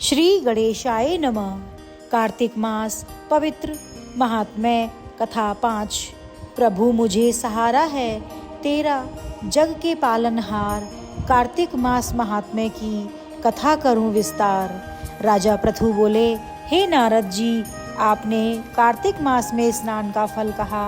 श्री गणेशाय नमः। कार्तिक मास पवित्र महात्म्य कथा 5। प्रभु मुझे सहारा है तेरा जग के पालनहार। कार्तिक मास महात्म्य की कथा करूं विस्तार। राजा पृथु बोले, हे नारद जी, आपने कार्तिक मास में स्नान का फल कहा,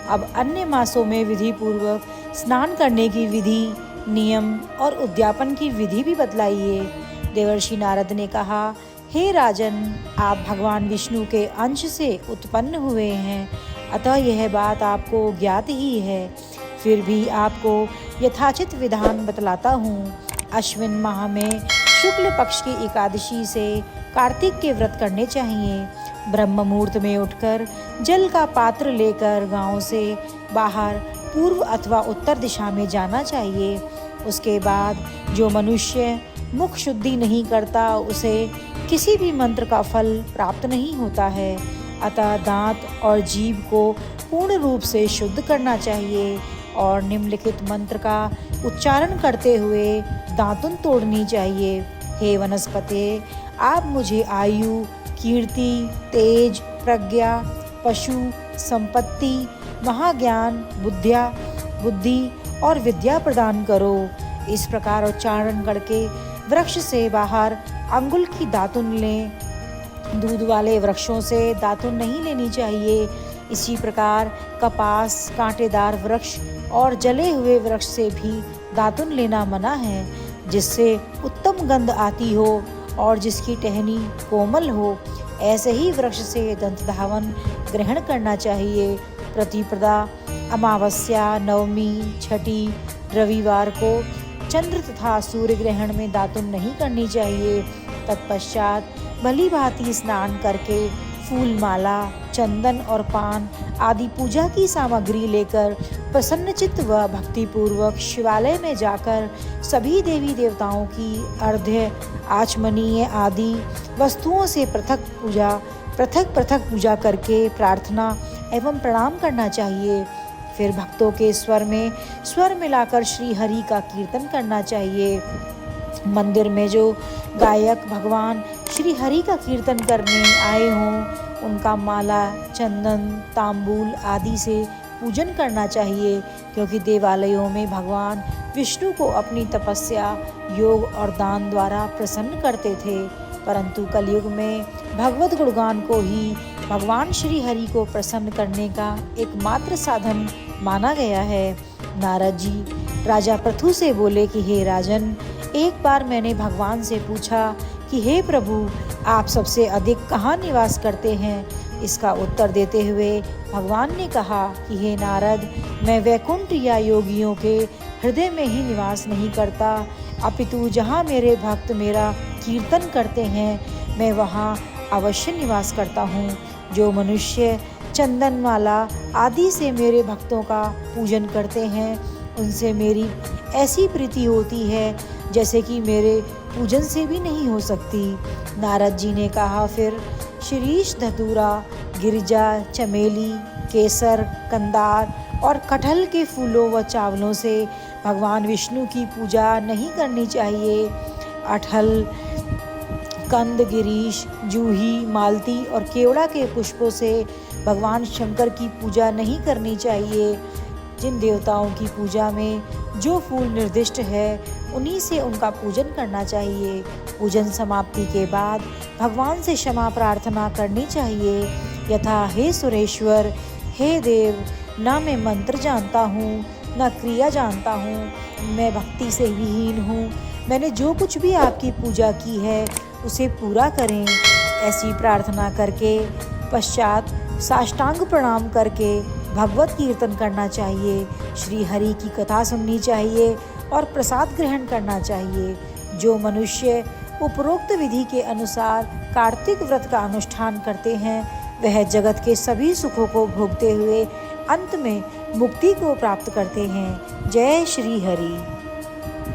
अब अन्य मासों में विधि पूर्वक स्नान करने की विधि, नियम और उद्यापन की विधि भी बतलाइए। देवर्षि नारद ने कहा, हे राजन, आप भगवान विष्णु के अंश से उत्पन्न हुए हैं, अतः यह बात आपको ज्ञात ही है। फिर भी आपको यथाचित विधान बतलाता हूँ। अश्विन माह में शुक्ल पक्ष की एकादशी से कार्तिक के व्रत करने चाहिए। ब्रह्म मुहूर्त में उठकर जल का पात्र लेकर गांव से बाहर पूर्व अथवा उत्तर दिशा में जाना चाहिए। उसके बाद जो मनुष्य मुख शुद्धि नहीं करता, उसे किसी भी मंत्र का फल प्राप्त नहीं होता है। अतः दांत और जीभ को पूर्ण रूप से शुद्ध करना चाहिए और निम्नलिखित मंत्र का उच्चारण करते हुए दांतुन तोड़नी चाहिए। हे वनस्पते, आप मुझे आयु, कीर्ति, तेज, प्रज्ञा, पशु, संपत्ति, महाज्ञान, बुद्धि और विद्या प्रदान करो। इस प्रकार उच्चारण करके वृक्ष से बाहर अंगुल की दातुन लें। दूध वाले वृक्षों से दातुन नहीं लेनी चाहिए। इसी प्रकार कपास, कांटेदार वृक्ष और जले हुए वृक्ष से भी दातुन लेना मना है, जिससे उत्तम गंध आती हो और जिसकी टहनी कोमल हो। ऐसे ही वृक्ष से दंत धावन ग्रहण करना चाहिए। प्रतिपदा, अमावस्या, नवमी, छठी, रविवार को चंद्र तथा सूर्य ग्रहण में दातुन नहीं करनी चाहिए। तत्पश्चात भली भांति स्नान करके फूल माला, चंदन और पान आदि पूजा की सामग्री लेकर प्रसन्नचित्त व भक्तिपूर्वक शिवालय में जाकर सभी देवी देवताओं की अर्घ्य, आचमनीय आदि वस्तुओं से पृथक पृथक पूजा करके प्रार्थना एवं प्रणाम करना चाहिए। फिर भक्तों के स्वर में स्वर मिलाकर श्री हरि का कीर्तन करना चाहिए। मंदिर में जो गायक भगवान श्री हरि का कीर्तन करने आए हों, उनका माला, चंदन, तांबूल आदि से पूजन करना चाहिए, क्योंकि देवालयों में भगवान विष्णु को अपनी तपस्या, योग और दान द्वारा प्रसन्न करते थे। परंतु कलयुग में भगवत गुणगान को ही भगवान श्री हरि को प्रसन्न करने का एकमात्र साधन माना गया है। नारद जी राजा पृथु से बोले कि हे राजन, एक बार मैंने भगवान से पूछा कि हे प्रभु, आप सबसे अधिक कहाँ निवास करते हैं? इसका उत्तर देते हुए भगवान ने कहा कि हे नारद, मैं वैकुंठ या योगियों के हृदय में ही निवास नहीं करता, अपितु जहाँ मेरे भक्त मेरा कीर्तन करते हैं, मैं वहाँ अवश्य निवास करता हूँ। जो मनुष्य चंदन माला आदि से मेरे भक्तों का पूजन करते हैं, उनसे मेरी ऐसी प्रीति होती है जैसे कि मेरे पूजन से भी नहीं हो सकती। नारद जी ने कहा, फिर शीरीष, धतूरा, गिरिजा, चमेली, केसर, कंदार और कटहल के फूलों व चावलों से भगवान विष्णु की पूजा नहीं करनी चाहिए। अटहल, कंद, गिरीश, जूही, मालती और केवड़ा के पुष्पों से भगवान शंकर की पूजा नहीं करनी चाहिए। जिन देवताओं की पूजा में जो फूल निर्दिष्ट है, उन्हीं से उनका पूजन करना चाहिए। पूजन समाप्ति के बाद भगवान से क्षमा प्रार्थना करनी चाहिए, यथा, हे सुरेश्वर, हे देव, ना मैं मंत्र जानता हूँ, ना क्रिया जानता हूँ, मैं भक्ति से विहीन हूँ, मैंने जो कुछ भी आपकी पूजा की है उसे पूरा करें। ऐसी प्रार्थना करके पश्चात साष्टांग प्रणाम करके भगवत कीर्तन करना चाहिए, श्री हरि की कथा सुननी चाहिए और प्रसाद ग्रहण करना चाहिए। जो मनुष्य उपरोक्त विधि के अनुसार कार्तिक व्रत का अनुष्ठान करते हैं, वह जगत के सभी सुखों को भोगते हुए अंत में मुक्ति को प्राप्त करते हैं। जय श्री हरि।